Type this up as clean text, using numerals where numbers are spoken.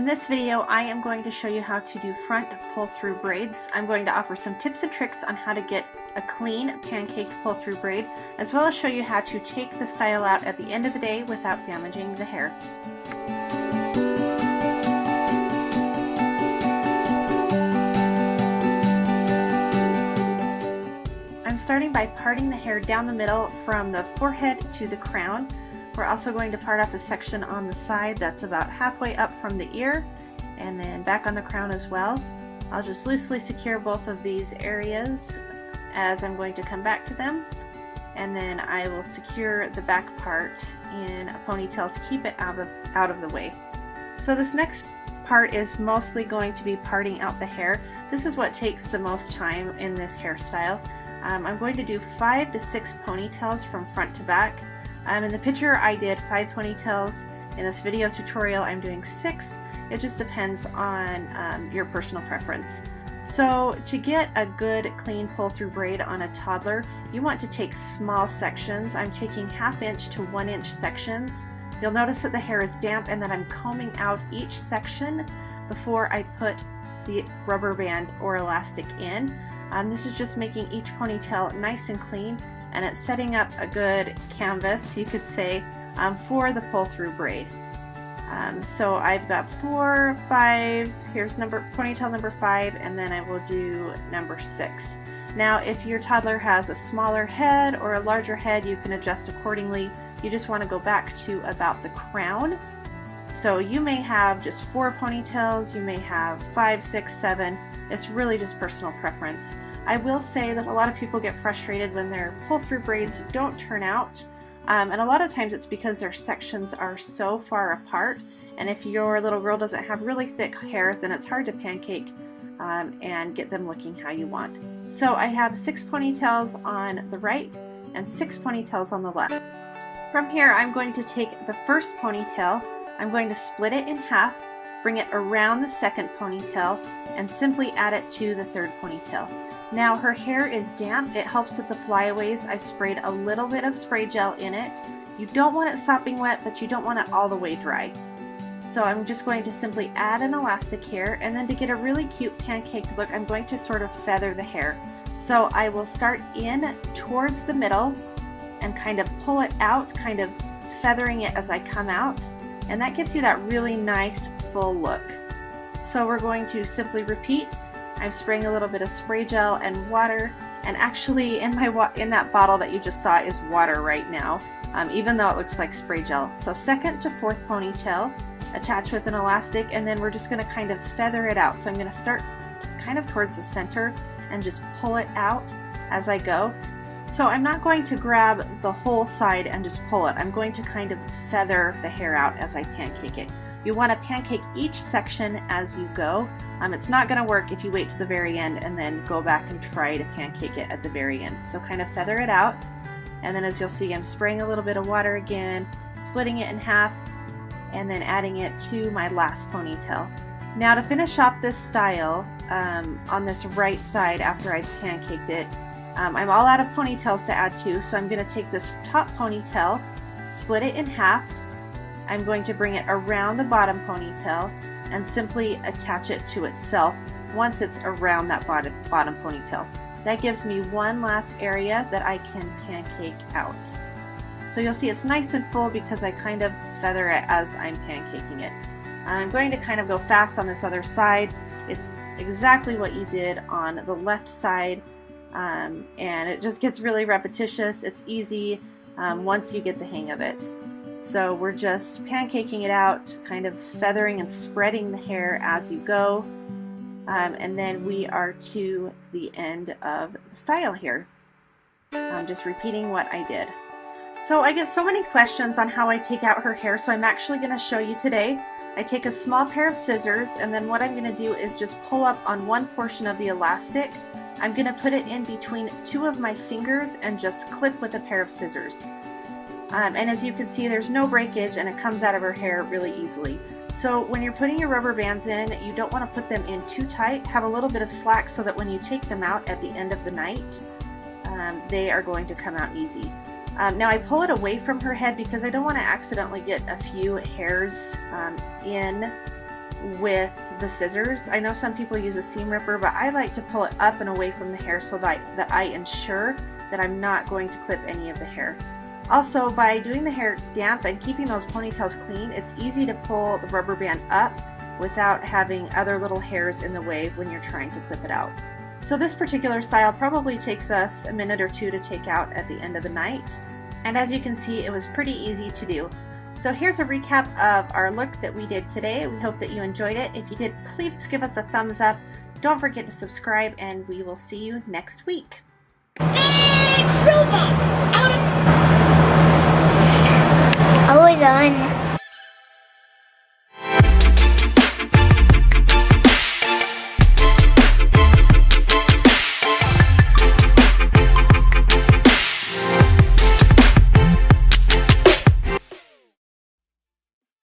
In this video, I am going to show you how to do front pull-through braids. I'm going to offer some tips and tricks on how to get a clean pancake pull-through braid, as well as show you how to take the style out at the end of the day without damaging the hair. I'm starting by parting the hair down the middle from the forehead to the crown. We're also going to part off a section on the side that's about halfway up from the ear and then back on the crown as well. I'll just loosely secure both of these areas as I'm going to come back to them, and then I will secure the back part in a ponytail to keep it out of the way. So this next part is mostly going to be parting out the hair. This is what takes the most time in this hairstyle. I'm going to do 5 to 6 ponytails from front to back. In the picture I did 5 ponytails. In this video tutorial I'm doing 6. It just depends on your personal preference. So to get a good clean pull-through braid on a toddler, you want to take small sections. I'm taking 1/2 inch to 1 inch sections. You'll notice that the hair is damp and that I'm combing out each section before I put the rubber band or elastic in. This is just making each ponytail nice and clean, and it's setting up a good canvas, you could say, for the pull-through braid. So I've got 4, 5, here's ponytail number 5, and then I will do number 6. Now if your toddler has a smaller head or a larger head, you can adjust accordingly. You just want to go back to about the crown. So you may have just 4 ponytails, you may have 5, 6, 7. It's really just personal preference. I will say that a lot of people get frustrated when their pull-through braids don't turn out, and a lot of times it's because their sections are so far apart, and if your little girl doesn't have really thick hair, then it's hard to pancake and get them looking how you want. So I have 6 ponytails on the right and 6 ponytails on the left. From here I'm going to take the first ponytail, I'm going to split it in half, bring it around the second ponytail, and simply add it to the third ponytail. Now her hair is damp, it helps with the flyaways. I've sprayed a little bit of spray gel in it. You don't want it sopping wet, but you don't want it all the way dry. So I'm just going to simply add an elastic here, and then to get a really cute pancake look, I'm going to sort of feather the hair. So I will start in towards the middle and kind of pull it out, kind of feathering it as I come out, and that gives you that really nice full look. So we're going to simply repeat. I'm spraying a little bit of spray gel and water, and actually in that bottle that you just saw is water right now, even though it looks like spray gel. So second to fourth ponytail, attach with an elastic, and then we're just going to kind of feather it out. So I'm going to start kind of towards the center and just pull it out as I go. So I'm not going to grab the whole side and just pull it. I'm going to kind of feather the hair out as I pancake it. You want to pancake each section as you go. It's not going to work if you wait to the very end and then go back and try to pancake it at the very end. So kind of feather it out, and then as you'll see, I'm spraying a little bit of water again, splitting it in half, and then adding it to my last ponytail. Now to finish off this style, on this right side after I've pancaked it, I'm all out of ponytails to add to, so I'm going to take this top ponytail, split it in half, I'm going to bring it around the bottom ponytail and simply attach it to itself once it's around that bottom ponytail. That gives me one last area that I can pancake out. So you'll see it's nice and full because I kind of feather it as I'm pancaking it. I'm going to kind of go fast on this other side. It's exactly what you did on the left side, and it just gets really repetitious. It's easy once you get the hang of it. So we're just pancaking it out, kind of feathering and spreading the hair as you go, and then we are to the end of the style here. I'm just repeating what I did. So I get so many questions on how I take out her hair, so I'm actually going to show you today. I take a small pair of scissors, and then what I'm going to do is just pull up on one portion of the elastic. I'm going to put it in between 2 of my fingers and just clip with a pair of scissors. And as you can see, there's no breakage and it comes out of her hair really easily. So when you're putting your rubber bands in, you don't want to put them in too tight. Have a little bit of slack so that when you take them out at the end of the night, they are going to come out easy. Now I pull it away from her head because I don't want to accidentally get a few hairs in with the scissors. I know some people use a seam ripper, but I like to pull it up and away from the hair so that I ensure that I'm not going to clip any of the hair. Also, by doing the hair damp and keeping those ponytails clean, it's easy to pull the rubber band up without having other little hairs in the way when you're trying to clip it out. So this particular style probably takes us a minute or two to take out at the end of the night. And as you can see, it was pretty easy to do. So here's a recap of our look that we did today. We hope that you enjoyed it. If you did, please give us a thumbs up. Don't forget to subscribe, and we will see you next week. Big robot! Out of... Oh, we're done.